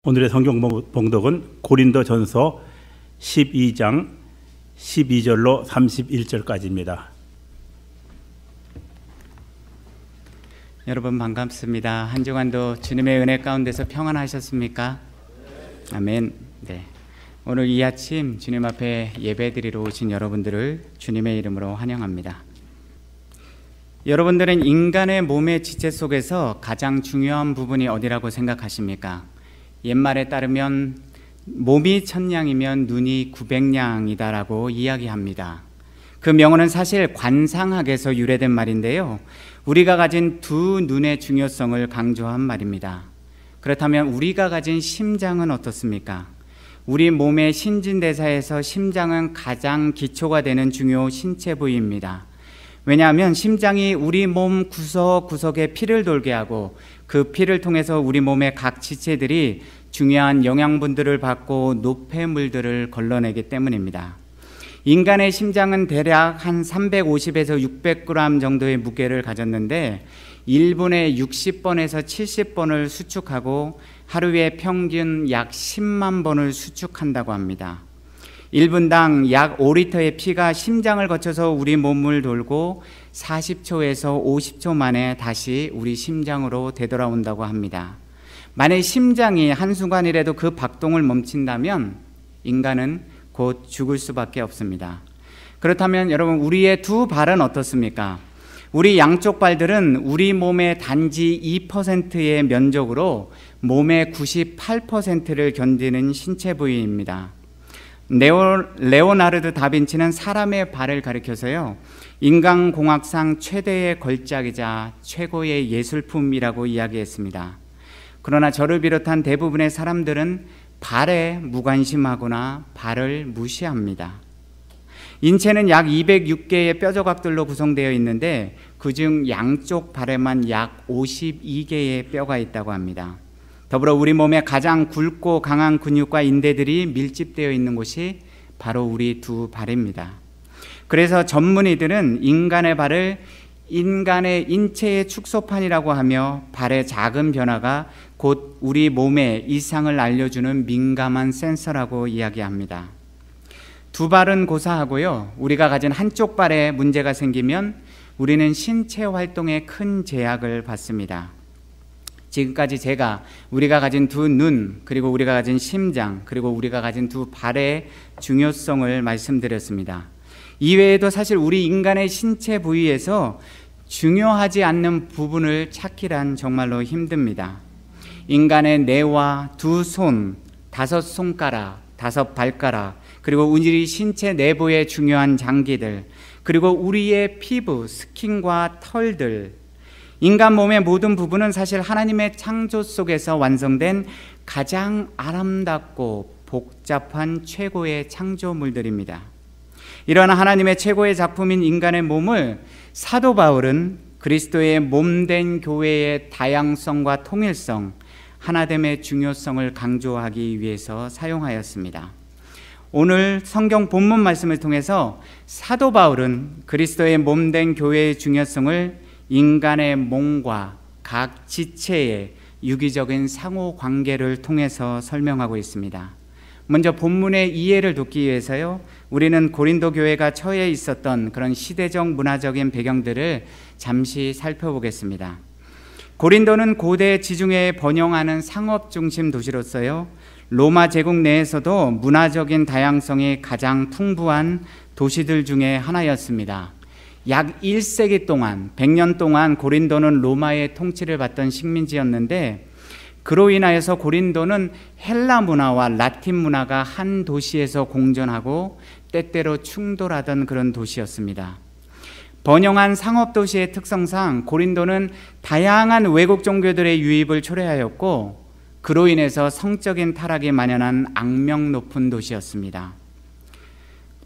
오늘의 성경 봉독은 고린도전서 12장 12절로 31절까지입니다. 여러분 반갑습니다. 한 주간도 주님의 은혜 가운데서 평안하셨습니까? 아멘. 네. 오늘 이 아침 주님 앞에 예배드리러 오신 여러분들을 주님의 이름으로 환영합니다. 여러분들은 인간의 몸의 지체 속에서 가장 중요한 부분이 어디라고 생각하십니까? 옛말에 따르면 몸이 천냥이면 눈이 900냥이다라고 이야기합니다. 그 명언은 사실 관상학에서 유래된 말인데요, 우리가 가진 두 눈의 중요성을 강조한 말입니다. 그렇다면 우리가 가진 심장은 어떻습니까? 우리 몸의 신진대사에서 심장은 가장 기초가 되는 중요 신체 부위입니다. 왜냐하면 심장이 우리 몸 구석구석에 피를 돌게 하고 그 피를 통해서 우리 몸의 각 지체들이 중요한 영양분들을 받고 노폐물들을 걸러내기 때문입니다. 인간의 심장은 대략 한 350에서 600g 정도의 무게를 가졌는데 1분에 60번에서 70번을 수축하고 하루에 평균 약 10만 번을 수축한다고 합니다. 1분당 약 5리터의 피가 심장을 거쳐서 우리 몸을 돌고 40초에서 50초 만에 다시 우리 심장으로 되돌아온다고 합니다. 만약 심장이 한순간이라도 그 박동을 멈춘다면 인간은 곧 죽을 수밖에 없습니다. 그렇다면 여러분, 우리의 두 발은 어떻습니까? 우리 양쪽 발들은 우리 몸의 단지 2%의 면적으로 몸의 98%를 견디는 신체 부위입니다. 레오나르도 다빈치는 사람의 발을 가리켜서요, 인간공학상 최대의 걸작이자 최고의 예술품이라고 이야기했습니다. 그러나 저를 비롯한 대부분의 사람들은 발에 무관심하거나 발을 무시합니다. 인체는 약 206개의 뼈 조각들로 구성되어 있는데 그중 양쪽 발에만 약 52개의 뼈가 있다고 합니다. 더불어 우리 몸의 가장 굵고 강한 근육과 인대들이 밀집되어 있는 곳이 바로 우리 두 발입니다. 그래서 전문의들은 인간의 발을 인간의 인체의 축소판이라고 하며 발의 작은 변화가 곧 우리 몸의 이상을 알려주는 민감한 센서라고 이야기합니다. 두 발은 고사하고요, 우리가 가진 한쪽 발에 문제가 생기면 우리는 신체 활동에 큰 제약을 받습니다. 지금까지 제가 우리가 가진 두 눈, 그리고 우리가 가진 심장, 그리고 우리가 가진 두 발의 중요성을 말씀드렸습니다. 이외에도 사실 우리 인간의 신체 부위에서 중요하지 않는 부분을 찾기란 정말로 힘듭니다. 인간의 뇌와 두 손, 5손가락, 5발가락, 그리고 우리 신체 내부의 중요한 장기들, 그리고 우리의 피부, 스킨과 털들, 인간 몸의 모든 부분은 사실 하나님의 창조 속에서 완성된 가장 아름답고 복잡한 최고의 창조물들입니다. 이러한 하나님의 최고의 작품인 인간의 몸을 사도 바울은 그리스도의 몸된 교회의 다양성과 통일성, 하나됨의 중요성을 강조하기 위해서 사용하였습니다. 오늘 성경 본문 말씀을 통해서 사도 바울은 그리스도의 몸된 교회의 중요성을 인간의 몸과 각 지체의 유기적인 상호 관계를 통해서 설명하고 있습니다. 먼저 본문의 이해를 돕기 위해서요, 우리는 고린도 교회가 처해 있었던 그런 시대적 문화적인 배경들을 잠시 살펴보겠습니다. 고린도는 고대 지중해에 번영하는 상업 중심 도시로서요, 로마 제국 내에서도 문화적인 다양성이 가장 풍부한 도시들 중에 하나였습니다. 약 1세기 동안, 100년 동안 고린도는 로마의 통치를 받던 식민지였는데, 그로 인하여서 고린도는 헬라 문화와 라틴 문화가 한 도시에서 공존하고 때때로 충돌하던 그런 도시였습니다. 번영한 상업도시의 특성상 고린도는 다양한 외국 종교들의 유입을 초래하였고, 그로 인해서 성적인 타락이 만연한 악명 높은 도시였습니다.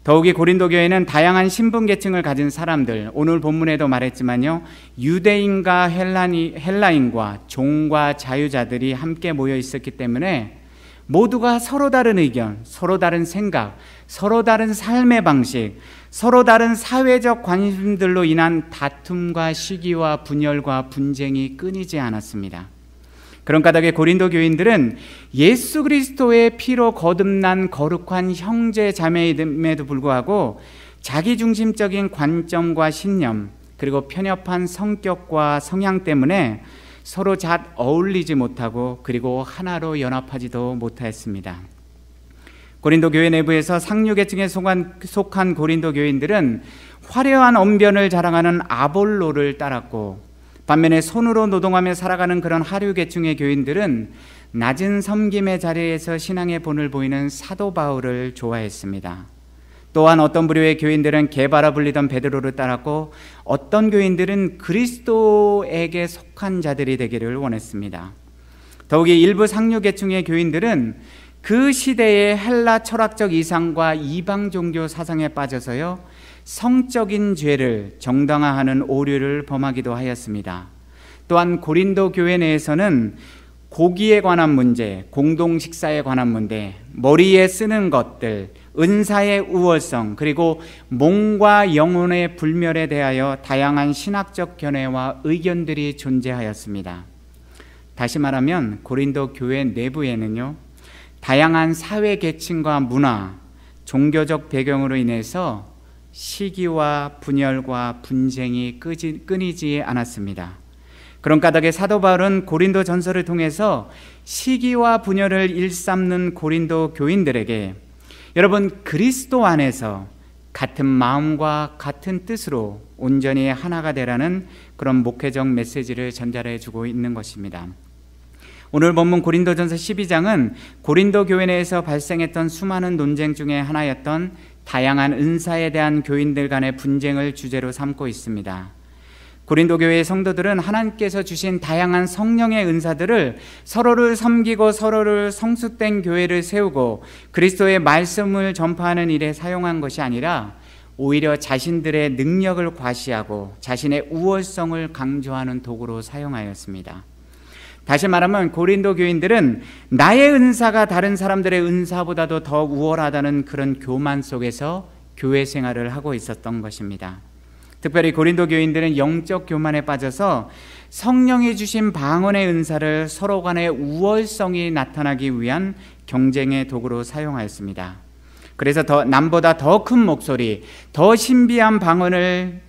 더욱이 고린도 교회는 다양한 신분 계층을 가진 사람들, 오늘 본문에도 말했지만요, 유대인과 헬라인과 종과 자유자들이 함께 모여 있었기 때문에 모두가 서로 다른 의견, 서로 다른 생각, 서로 다른 삶의 방식, 서로 다른 사회적 관심들로 인한 다툼과 시기와 분열과 분쟁이 끊이지 않았습니다. 그런 까닭에 고린도 교인들은 예수 그리스도의 피로 거듭난 거룩한 형제 자매임에도 불구하고 자기중심적인 관점과 신념, 그리고 편협한 성격과 성향 때문에 서로 잘 어울리지 못하고 그리고 하나로 연합하지도 못하였습니다. 고린도 교회 내부에서 상류계층에 속한 고린도 교인들은 화려한 언변을 자랑하는 아볼로를 따랐고, 반면에 손으로 노동하며 살아가는 그런 하류계층의 교인들은 낮은 섬김의 자리에서 신앙의 본을 보이는 사도 바울을 좋아했습니다. 또한 어떤 부류의 교인들은 게바라 불리던 베드로를 따랐고, 어떤 교인들은 그리스도에게 속한 자들이 되기를 원했습니다. 더욱이 일부 상류계층의 교인들은 그 시대의 헬라 철학적 이상과 이방 종교 사상에 빠져서요, 성적인 죄를 정당화하는 오류를 범하기도 하였습니다. 또한 고린도 교회 내에서는 고기에 관한 문제, 공동 식사에 관한 문제, 머리에 쓰는 것들, 은사의 우월성, 그리고 몸과 영혼의 불멸에 대하여 다양한 신학적 견해와 의견들이 존재하였습니다. 다시 말하면 고린도 교회 내부에는요, 다양한 사회 계층과 문화, 종교적 배경으로 인해서 시기와 분열과 분쟁이 끊이지 않았습니다. 그런 까닭에 사도 바울은 고린도 전서를 통해서 시기와 분열을 일삼는 고린도 교인들에게, 여러분, 그리스도 안에서 같은 마음과 같은 뜻으로 온전히 하나가 되라는 그런 목회적 메시지를 전달해 주고 있는 것입니다. 오늘 본문 고린도전서 12장은 고린도 교회 내에서 발생했던 수많은 논쟁 중에 하나였던 다양한 은사에 대한 교인들 간의 분쟁을 주제로 삼고 있습니다. 고린도 교회의 성도들은 하나님께서 주신 다양한 성령의 은사들을 서로를 섬기고 서로를 성숙된 교회를 세우고 그리스도의 말씀을 전파하는 일에 사용한 것이 아니라 오히려 자신들의 능력을 과시하고 자신의 우월성을 강조하는 도구로 사용하였습니다. 다시 말하면 고린도 교인들은 나의 은사가 다른 사람들의 은사보다도 더 우월하다는 그런 교만 속에서 교회 생활을 하고 있었던 것입니다. 특별히 고린도 교인들은 영적 교만에 빠져서 성령이 주신 방언의 은사를 서로 간의 우월성이 나타나기 위한 경쟁의 도구로 사용하였습니다. 그래서 남보다 더 큰 목소리, 더 신비한 방언을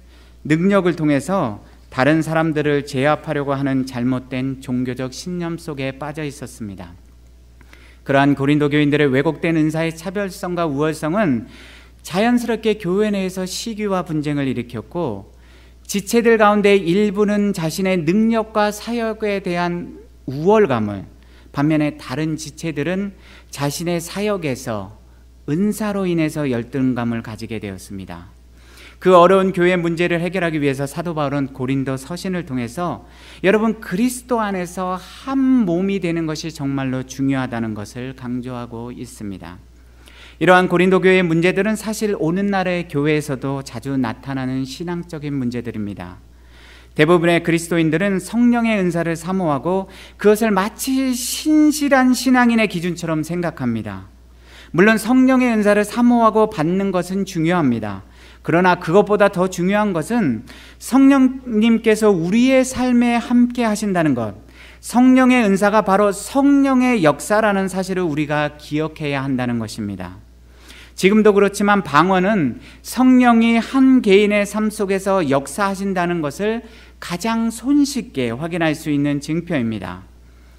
능력을 통해서 다른 사람들을 제압하려고 하는 잘못된 종교적 신념 속에 빠져 있었습니다. 그러한 고린도 교인들의 왜곡된 은사의 차별성과 우월성은 자연스럽게 교회 내에서 시기와 분쟁을 일으켰고, 지체들 가운데 일부는 자신의 능력과 사역에 대한 우월감을, 반면에 다른 지체들은 자신의 사역에서 은사로 인해서 열등감을 가지게 되었습니다. 그 어려운 교회 문제를 해결하기 위해서 사도 바울은 고린도 서신을 통해서 여러분, 그리스도 안에서 한 몸이 되는 것이 정말로 중요하다는 것을 강조하고 있습니다. 이러한 고린도 교회의 문제들은 사실 오늘날의 교회에서도 자주 나타나는 신앙적인 문제들입니다. 대부분의 그리스도인들은 성령의 은사를 사모하고 그것을 마치 신실한 신앙인의 기준처럼 생각합니다. 물론 성령의 은사를 사모하고 받는 것은 중요합니다. 그러나 그것보다 더 중요한 것은 성령님께서 우리의 삶에 함께 하신다는 것, 성령의 은사가 바로 성령의 역사라는 사실을 우리가 기억해야 한다는 것입니다. 지금도 그렇지만 방언은 성령이 한 개인의 삶 속에서 역사하신다는 것을 가장 손쉽게 확인할 수 있는 증표입니다.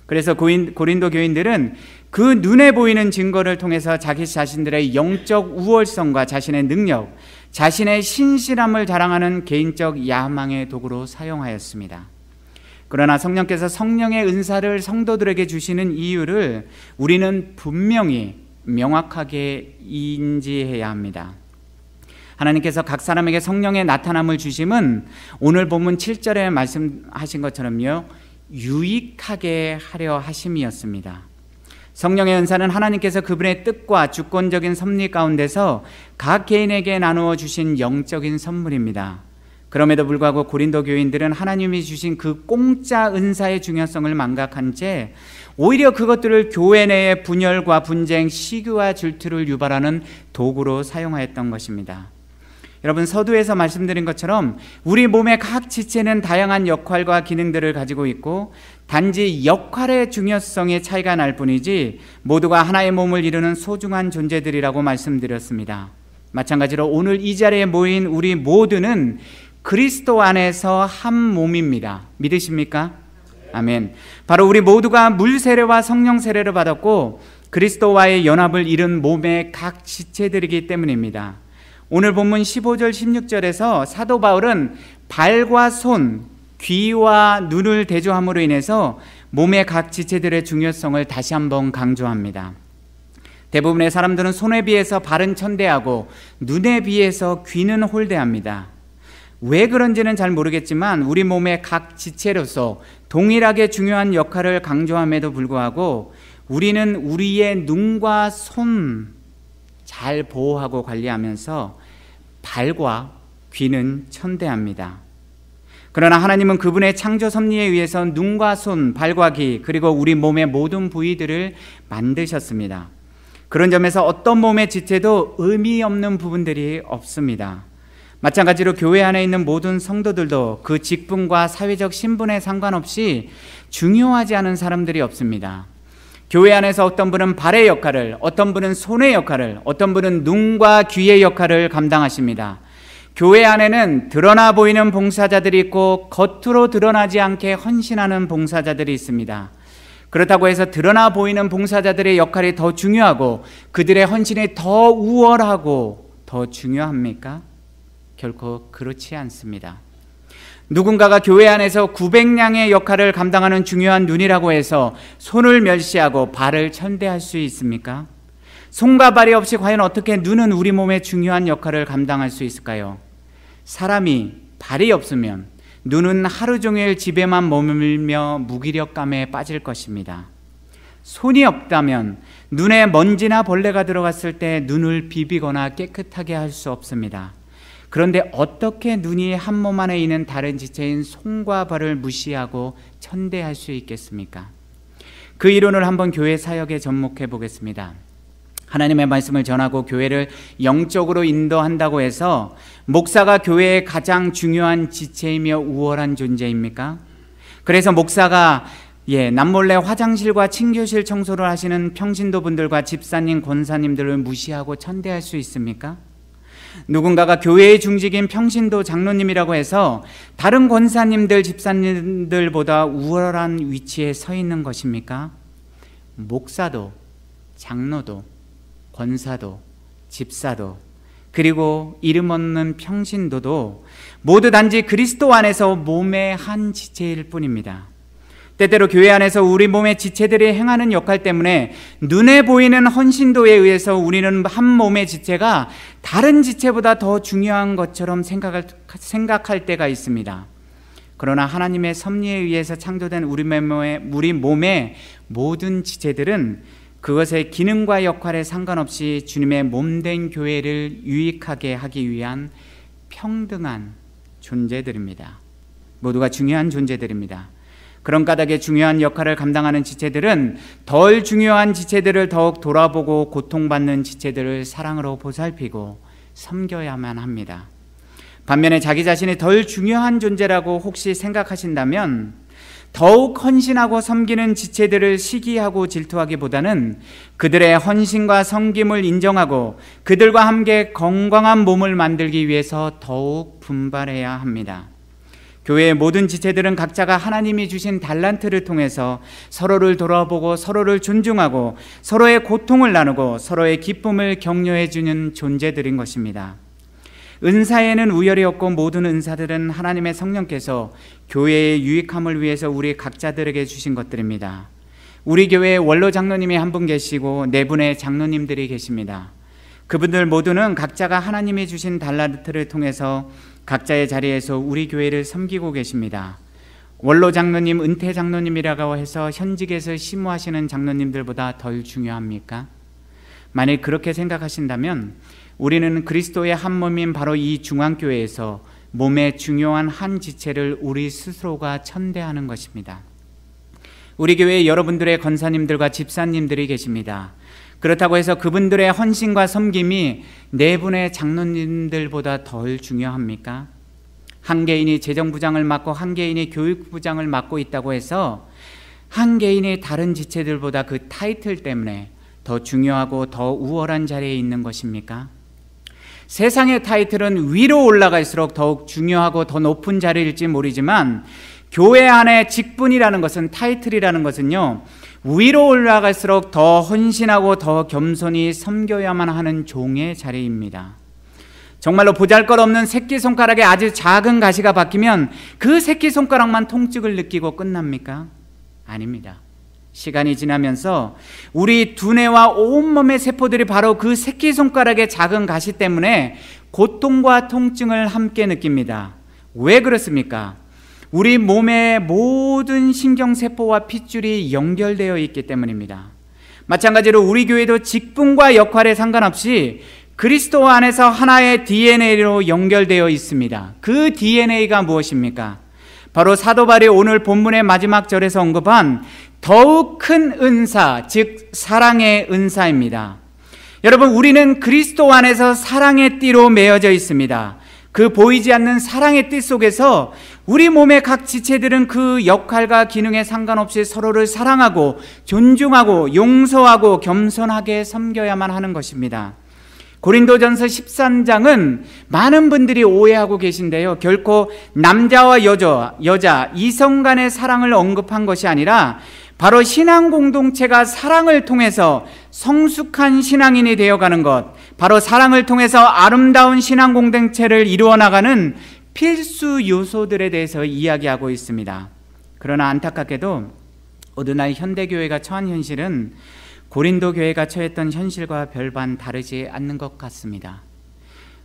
그래서 고린도 교인들은 그 눈에 보이는 증거를 통해서 자기 자신들의 영적 우월성과 자신의 능력, 자신의 신실함을 자랑하는 개인적 야망의 도구로 사용하였습니다. 그러나 성령께서 성령의 은사를 성도들에게 주시는 이유를 우리는 분명히 명확하게 인지해야 합니다. 하나님께서 각 사람에게 성령의 나타남을 주심은 오늘 본문 7절에 말씀하신 것처럼요, 유익하게 하려 하심이었습니다. 성령의 은사는 하나님께서 그분의 뜻과 주권적인 섭리 가운데서 각 개인에게 나누어 주신 영적인 선물입니다. 그럼에도 불구하고 고린도 교인들은 하나님이 주신 그 공짜 은사의 중요성을 망각한 채 오히려 그것들을 교회 내의 분열과 분쟁, 시기와 질투를 유발하는 도구로 사용하였던 것입니다. 여러분, 서두에서 말씀드린 것처럼 우리 몸의 각 지체는 다양한 역할과 기능들을 가지고 있고 단지 역할의 중요성의 차이가 날 뿐이지 모두가 하나의 몸을 이루는 소중한 존재들이라고 말씀드렸습니다. 마찬가지로 오늘 이 자리에 모인 우리 모두는 그리스도 안에서 한 몸입니다. 믿으십니까? 아멘. 바로 우리 모두가 물 세례와 성령 세례를 받았고 그리스도와의 연합을 이룬 몸의 각 지체들이기 때문입니다. 오늘 본문 15절 16절에서 사도 바울은 발과 손, 귀와 눈을 대조함으로 인해서 몸의 각 지체들의 중요성을 다시 한번 강조합니다. 대부분의 사람들은 손에 비해서 발은 천대하고 눈에 비해서 귀는 홀대합니다. 왜 그런지는 잘 모르겠지만 우리 몸의 각 지체로서 동일하게 중요한 역할을 강조함에도 불구하고 우리는 우리의 눈과 손 잘 보호하고 관리하면서 발과 귀는 천대합니다. 그러나 하나님은 그분의 창조 섭리에 의해서 눈과 손, 발과 귀, 그리고 우리 몸의 모든 부위들을 만드셨습니다. 그런 점에서 어떤 몸의 지체도 의미 없는 부분들이 없습니다. 마찬가지로 교회 안에 있는 모든 성도들도 그 직분과 사회적 신분에 상관없이 중요하지 않은 사람들이 없습니다. 교회 안에서 어떤 분은 발의 역할을, 어떤 분은 손의 역할을, 어떤 분은 눈과 귀의 역할을 감당하십니다. 교회 안에는 드러나 보이는 봉사자들이 있고 겉으로 드러나지 않게 헌신하는 봉사자들이 있습니다. 그렇다고 해서 드러나 보이는 봉사자들의 역할이 더 중요하고 그들의 헌신이 더 우월하고 더 중요합니까? 결코 그렇지 않습니다. 누군가가 교회 안에서 900냥의 역할을 감당하는 중요한 눈이라고 해서 손을 멸시하고 발을 천대할 수 있습니까? 손과 발이 없이 과연 어떻게 눈은 우리 몸의 중요한 역할을 감당할 수 있을까요? 사람이 발이 없으면 눈은 하루 종일 집에만 머물며 무기력감에 빠질 것입니다. 손이 없다면 눈에 먼지나 벌레가 들어갔을 때 눈을 비비거나 깨끗하게 할 수 없습니다. 그런데 어떻게 눈이 한 몸 안에 있는 다른 지체인 손과 발을 무시하고 천대할 수 있겠습니까? 그 이론을 한번 교회 사역에 접목해 보겠습니다. 하나님의 말씀을 전하고 교회를 영적으로 인도한다고 해서 목사가 교회의 가장 중요한 지체이며 우월한 존재입니까? 그래서 목사가 남몰래 화장실과 친교실 청소를 하시는 평신도 분들과 집사님, 권사님들을 무시하고 천대할 수 있습니까? 누군가가 교회의 중직인 평신도 장로님이라고 해서 다른 권사님들, 집사님들보다 우월한 위치에 서 있는 것입니까? 목사도, 장로도, 권사도, 집사도, 그리고 이름 없는 평신도도 모두 단지 그리스도 안에서 몸의 한 지체일 뿐입니다. 때때로 교회 안에서 우리 몸의 지체들이 행하는 역할 때문에 눈에 보이는 헌신도에 의해서 우리는 한 몸의 지체가 다른 지체보다 더 중요한 것처럼 생각할 때가 있습니다. 그러나 하나님의 섭리에 의해서 창조된 우리 몸의 모든 지체들은 그것의 기능과 역할에 상관없이 주님의 몸된 교회를 유익하게 하기 위한 평등한 존재들입니다. 모두가 중요한 존재들입니다. 그런 까닭에 중요한 역할을 감당하는 지체들은 덜 중요한 지체들을 더욱 돌아보고 고통받는 지체들을 사랑으로 보살피고 섬겨야만 합니다. 반면에 자기 자신이 덜 중요한 존재라고 혹시 생각하신다면 더욱 헌신하고 섬기는 지체들을 시기하고 질투하기보다는 그들의 헌신과 섬김을 인정하고 그들과 함께 건강한 몸을 만들기 위해서 더욱 분발해야 합니다. 교회의 모든 지체들은 각자가 하나님이 주신 달란트를 통해서 서로를 돌아보고 서로를 존중하고 서로의 고통을 나누고 서로의 기쁨을 격려해 주는 존재들인 것입니다. 은사에는 우열이 없고 모든 은사들은 하나님의 성령께서 교회의 유익함을 위해서 우리 각자들에게 주신 것들입니다. 우리 교회에 원로 장로님이 한 분 계시고 4분의 장로님들이 계십니다. 그분들 모두는 각자가 하나님이 주신 달란트를 통해서 각자의 자리에서 우리 교회를 섬기고 계십니다. 원로 장로님, 은퇴 장로님이라고 해서 현직에서 심무하시는 장로님들보다 덜 중요합니까? 만일 그렇게 생각하신다면 우리는 그리스도의 한 몸인 바로 이 중앙교회에서 몸의 중요한 한 지체를 우리 스스로가 천대하는 것입니다. 우리 교회에 여러분들의 권사님들과 집사님들이 계십니다. 그렇다고 해서 그분들의 헌신과 섬김이 네 분의 장로님들보다 덜 중요합니까? 한 개인이 재정부장을 맡고 한 개인이 교육부장을 맡고 있다고 해서 한 개인이 다른 지체들보다 그 타이틀 때문에 더 중요하고 더 우월한 자리에 있는 것입니까? 세상의 타이틀은 위로 올라갈수록 더욱 중요하고 더 높은 자리일지 모르지만 교회 안에 직분이라는 것은, 타이틀이라는 것은요, 위로 올라갈수록 더 헌신하고 더 겸손히 섬겨야만 하는 종의 자리입니다. 정말로 보잘것없는 새끼손가락에 아주 작은 가시가 박히면 그 새끼손가락만 통증을 느끼고 끝납니까? 아닙니다. 시간이 지나면서 우리 두뇌와 온몸의 세포들이 바로 그 새끼손가락의 작은 가시 때문에 고통과 통증을 함께 느낍니다. 왜 그렇습니까? 우리 몸의 모든 신경세포와 핏줄이 연결되어 있기 때문입니다. 마찬가지로 우리 교회도 직분과 역할에 상관없이 그리스도 안에서 하나의 DNA로 연결되어 있습니다. 그 DNA가 무엇입니까? 바로 사도 바울이 오늘 본문의 마지막 절에서 언급한 더욱 큰 은사, 즉 사랑의 은사입니다. 여러분, 우리는 그리스도 안에서 사랑의 띠로 매어져 있습니다. 그 보이지 않는 사랑의 띠 속에서 우리 몸의 각 지체들은 그 역할과 기능에 상관없이 서로를 사랑하고 존중하고 용서하고 겸손하게 섬겨야만 하는 것입니다. 고린도전서 13장은 많은 분들이 오해하고 계신데요, 결코 남자와 여자 이성 간의 사랑을 언급한 것이 아니라 바로 신앙 공동체가 사랑을 통해서 성숙한 신앙인이 되어가는 것, 바로 사랑을 통해서 아름다운 신앙 공동체를 이루어 나가는 필수 요소들에 대해서 이야기하고 있습니다. 그러나 안타깝게도 오늘날 현대교회가 처한 현실은 고린도 교회가 처했던 현실과 별반 다르지 않는 것 같습니다.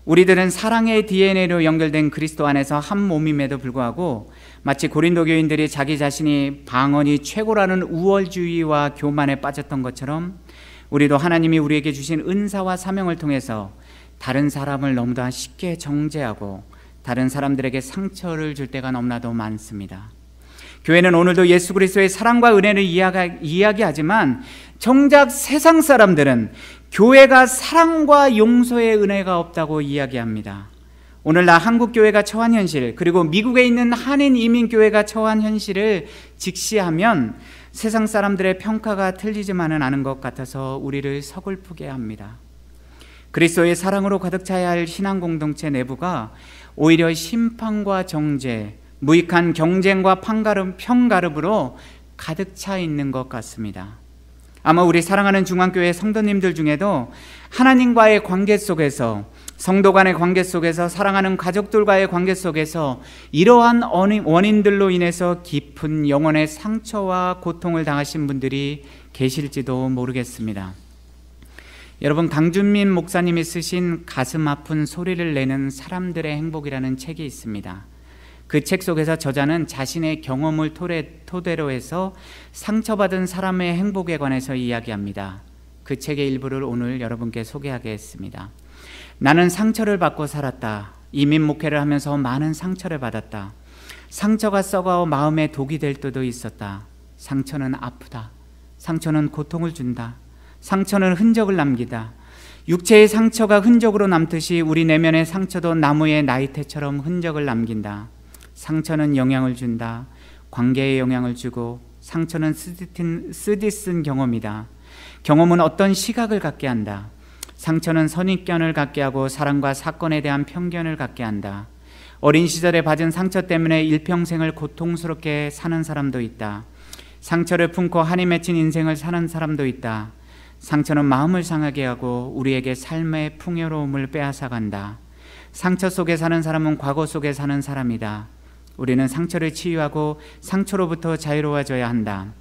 우리들은 사랑의 DNA로 연결된 그리스도 안에서 한 몸임에도 불구하고 마치 고린도 교인들이 자기 자신이 방언이 최고라는 우월주의와 교만에 빠졌던 것처럼 우리도 하나님이 우리에게 주신 은사와 사명을 통해서 다른 사람을 너무나 쉽게 정죄하고 다른 사람들에게 상처를 줄 때가 너무나도 많습니다. 교회는 오늘도 예수 그리스도의 사랑과 은혜를 이야기하지만 정작 세상 사람들은 교회가 사랑과 용서의 은혜가 없다고 이야기합니다. 오늘날 한국교회가 처한 현실, 그리고 미국에 있는 한인 이민교회가 처한 현실을 직시하면 세상 사람들의 평가가 틀리지만은 않은 것 같아서 우리를 서글프게 합니다. 그리스도의 사랑으로 가득 차야 할 신앙 공동체 내부가 오히려 심판과 정죄, 무익한 경쟁과 편가름으로 가득 차 있는 것 같습니다. 아마 우리 사랑하는 중앙교회 성도님들 중에도 하나님과의 관계 속에서, 성도 간의 관계 속에서, 사랑하는 가족들과의 관계 속에서 이러한 원인들로 인해서 깊은 영혼의 상처와 고통을 당하신 분들이 계실지도 모르겠습니다. 여러분, 강준민 목사님이 쓰신 가슴 아픈 소리를 내는 사람들의 행복이라는 책이 있습니다. 그 책 속에서 저자는 자신의 경험을 토대로 해서 상처받은 사람의 행복에 관해서 이야기합니다. 그 책의 일부를 오늘 여러분께 소개하겠습니다. 나는 상처를 받고 살았다. 이민 목회를 하면서 많은 상처를 받았다. 상처가 썩어 마음에 독이 될 때도 있었다. 상처는 아프다. 상처는 고통을 준다. 상처는 흔적을 남기다. 육체의 상처가 흔적으로 남듯이 우리 내면의 상처도 나무의 나이테처럼 흔적을 남긴다. 상처는 영향을 준다. 관계에 영향을 주고, 상처는 쓰디쓴 경험이다. 경험은 어떤 시각을 갖게 한다. 상처는 선입견을 갖게 하고 사람과 사건에 대한 편견을 갖게 한다. 어린 시절에 받은 상처 때문에 일평생을 고통스럽게 사는 사람도 있다. 상처를 품고 한이 맺힌 인생을 사는 사람도 있다. 상처는 마음을 상하게 하고 우리에게 삶의 풍요로움을 빼앗아간다. 상처 속에 사는 사람은 과거 속에 사는 사람이다. 우리는 상처를 치유하고 상처로부터 자유로워져야 한다.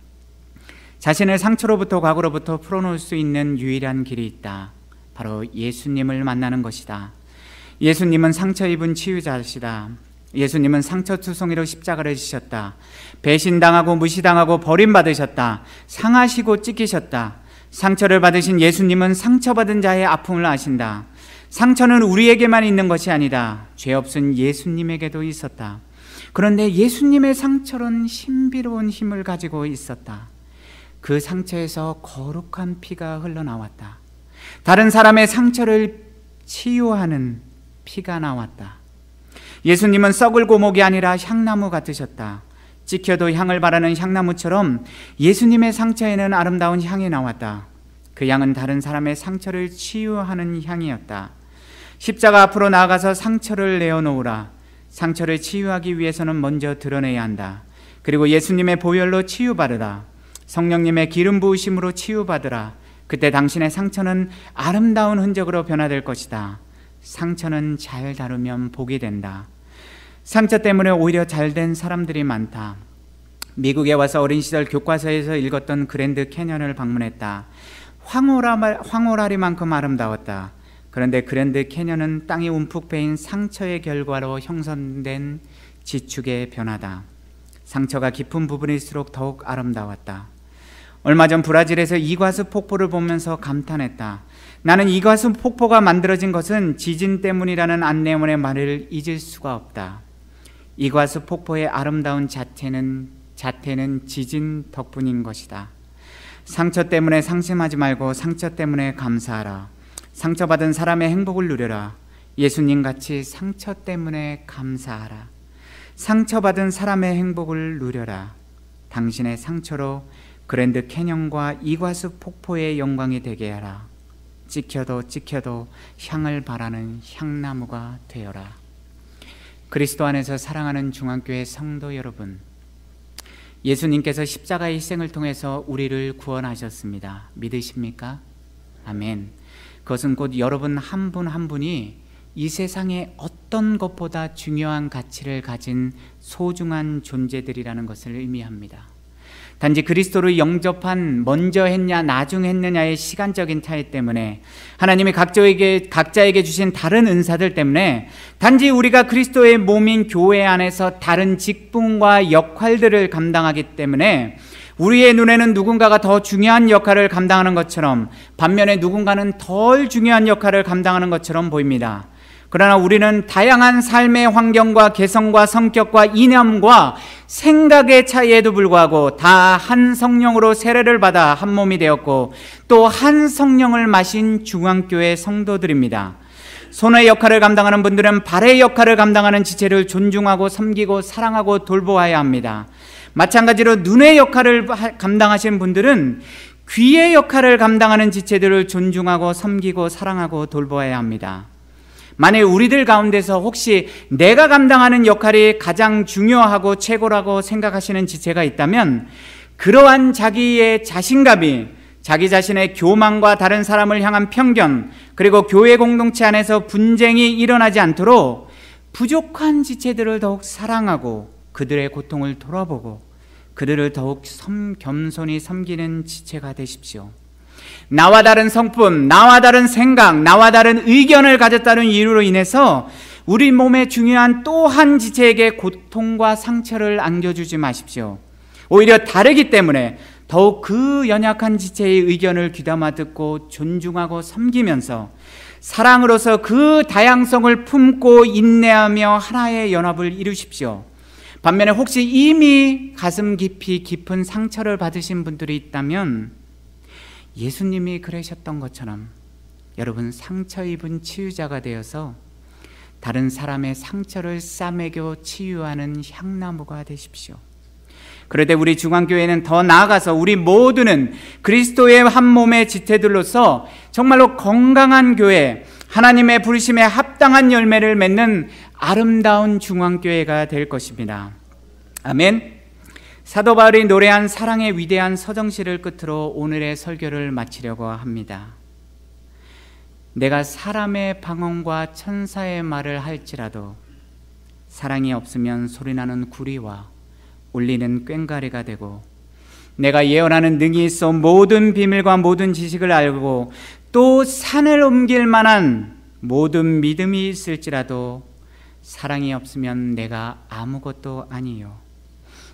자신을 상처로부터, 과거로부터 풀어놓을 수 있는 유일한 길이 있다. 바로 예수님을 만나는 것이다. 예수님은 상처 입은 치유자시다. 예수님은 상처투성이로 십자가를 지셨다. 배신당하고 무시당하고 버림받으셨다. 상하시고 찢기셨다. 상처를 받으신 예수님은 상처받은 자의 아픔을 아신다. 상처는 우리에게만 있는 것이 아니다. 죄 없은 예수님에게도 있었다. 그런데 예수님의 상처는 신비로운 힘을 가지고 있었다. 그 상처에서 거룩한 피가 흘러나왔다. 다른 사람의 상처를 치유하는 피가 나왔다. 예수님은 썩을 고목이 아니라 향나무 같으셨다. 찍혀도 향을 바라는 향나무처럼 예수님의 상처에는 아름다운 향이 나왔다. 그 향은 다른 사람의 상처를 치유하는 향이었다. 십자가 앞으로 나아가서 상처를 내어놓으라. 상처를 치유하기 위해서는 먼저 드러내야 한다. 그리고 예수님의 보혈로 치유받으라. 성령님의 기름 부으심으로 치유받으라. 그때 당신의 상처는 아름다운 흔적으로 변화될 것이다. 상처는 잘 다루면 복이 된다. 상처 때문에 오히려 잘된 사람들이 많다. 미국에 와서 어린 시절 교과서에서 읽었던 그랜드 캐년을 방문했다. 황홀하리만큼 아름다웠다. 그런데 그랜드 캐년은 땅에 움푹 패인 상처의 결과로 형성된 지축의 변화다. 상처가 깊은 부분일수록 더욱 아름다웠다. 얼마 전 브라질에서 이과수 폭포를 보면서 감탄했다. 나는 이과수 폭포가 만들어진 것은 지진 때문이라는 안내원의 말을 잊을 수가 없다. 이과수 폭포의 아름다운 자태는 지진 덕분인 것이다. 상처 때문에 상심하지 말고 상처 때문에 감사하라. 상처받은 사람의 행복을 누려라. 예수님같이 상처 때문에 감사하라. 상처받은 사람의 행복을 누려라. 당신의 상처로 그랜드 캐년과 이과수 폭포의 영광이 되게 하라. 찍혀도 향을 바라는 향나무가 되어라. 그리스도 안에서 사랑하는 중앙교회 성도 여러분, 예수님께서 십자가의 희생을 통해서 우리를 구원하셨습니다. 믿으십니까? 아멘. 그것은 곧 여러분 한 분 한 분이 이 세상의 어떤 것보다 중요한 가치를 가진 소중한 존재들이라는 것을 의미합니다. 단지 그리스도를 영접한 먼저 했냐 나중 했느냐의 시간적인 차이 때문에, 하나님이 각자에게 주신 다른 은사들 때문에, 단지 우리가 그리스도의 몸인 교회 안에서 다른 직분과 역할들을 감당하기 때문에 우리의 눈에는 누군가가 더 중요한 역할을 감당하는 것처럼, 반면에 누군가는 덜 중요한 역할을 감당하는 것처럼 보입니다. 그러나 우리는 다양한 삶의 환경과 개성과 성격과 이념과 생각의 차이에도 불구하고 다 한 성령으로 세례를 받아 한 몸이 되었고, 또 한 성령을 마신 중앙교회 성도들입니다. 손의 역할을 감당하는 분들은 발의 역할을 감당하는 지체를 존중하고 섬기고 사랑하고 돌보아야 합니다. 마찬가지로 눈의 역할을 감당하시는 분들은 귀의 역할을 감당하는 지체들을 존중하고 섬기고 사랑하고 돌보아야 합니다. 만약 우리들 가운데서 혹시 내가 감당하는 역할이 가장 중요하고 최고라고 생각하시는 지체가 있다면, 그러한 자기의 자신감이 자기 자신의 교만과 다른 사람을 향한 편견, 그리고 교회 공동체 안에서 분쟁이 일어나지 않도록 부족한 지체들을 더욱 사랑하고 그들의 고통을 돌아보고 그들을 더욱 겸손히 섬기는 지체가 되십시오. 나와 다른 성품, 나와 다른 생각, 나와 다른 의견을 가졌다는 이유로 인해서 우리 몸에 중요한 또 한 지체에게 고통과 상처를 안겨주지 마십시오. 오히려 다르기 때문에 더욱 그 연약한 지체의 의견을 귀담아 듣고 존중하고 섬기면서 사랑으로서 그 다양성을 품고 인내하며 하나의 연합을 이루십시오. 반면에 혹시 이미 가슴 깊이 깊은 상처를 받으신 분들이 있다면, 예수님이 그러셨던 것처럼 여러분 상처 입은 치유자가 되어서 다른 사람의 상처를 싸매겨 치유하는 향나무가 되십시오. 그런데 우리 중앙교회는 더 나아가서 우리 모두는 그리스도의 한 몸의 지체들로서 정말로 건강한 교회, 하나님의 부르심에 합당한 열매를 맺는 아름다운 중앙교회가 될 것입니다. 아멘. 사도 바울이 노래한 사랑의 위대한 서정시를 끝으로 오늘의 설교를 마치려고 합니다. 내가 사람의 방언과 천사의 말을 할지라도 사랑이 없으면 소리나는 구리와 울리는 꽹과리가 되고, 내가 예언하는 능이 있어 모든 비밀과 모든 지식을 알고 또 산을 옮길 만한 모든 믿음이 있을지라도 사랑이 없으면 내가 아무것도 아니요.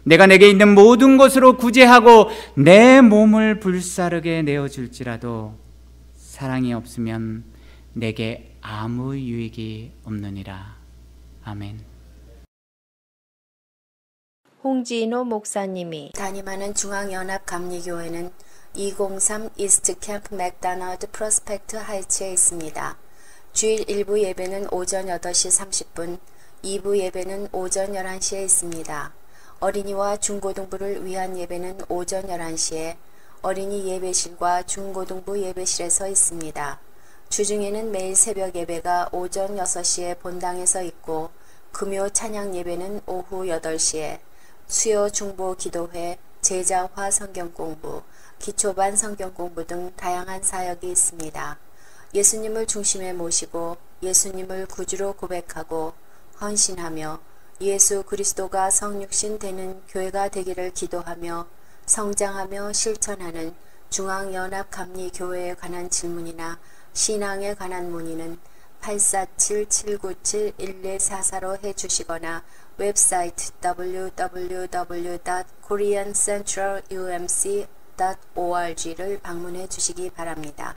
내가 내게 있는 모든 것으로 구제하고 내 몸을 불사르게 내어줄지라도 사랑이 없으면 내게 아무 유익이 없느니라. 아멘. 홍지인호 목사님이 담임하는 중앙연합감리교회는 203 이스트 캠프 맥다너드 프로스펙트 하이츠에 있습니다. 주일 1부 예배는 오전 8시 30분, 2부 예배는 오전 11시에 있습니다. 어린이와 중고등부를 위한 예배는 오전 11시에 어린이 예배실과 중고등부 예배실에서 있습니다. 주중에는 매일 새벽 예배가 오전 6시에 본당에서 있고 금요 찬양 예배는 오후 8시에 수요 중보 기도회, 제자화 성경공부, 기초반 성경공부 등 다양한 사역이 있습니다. 예수님을 중심에 모시고 예수님을 구주로 고백하고 헌신하며 예수 그리스도가 성육신 되는 교회가 되기를 기도하며 성장하며 실천하는 중앙연합감리교회에 관한 질문이나 신앙에 관한 문의는 847-797-1244로 해주시거나 웹사이트 www.koreancentralumc.org를 방문해 주시기 바랍니다.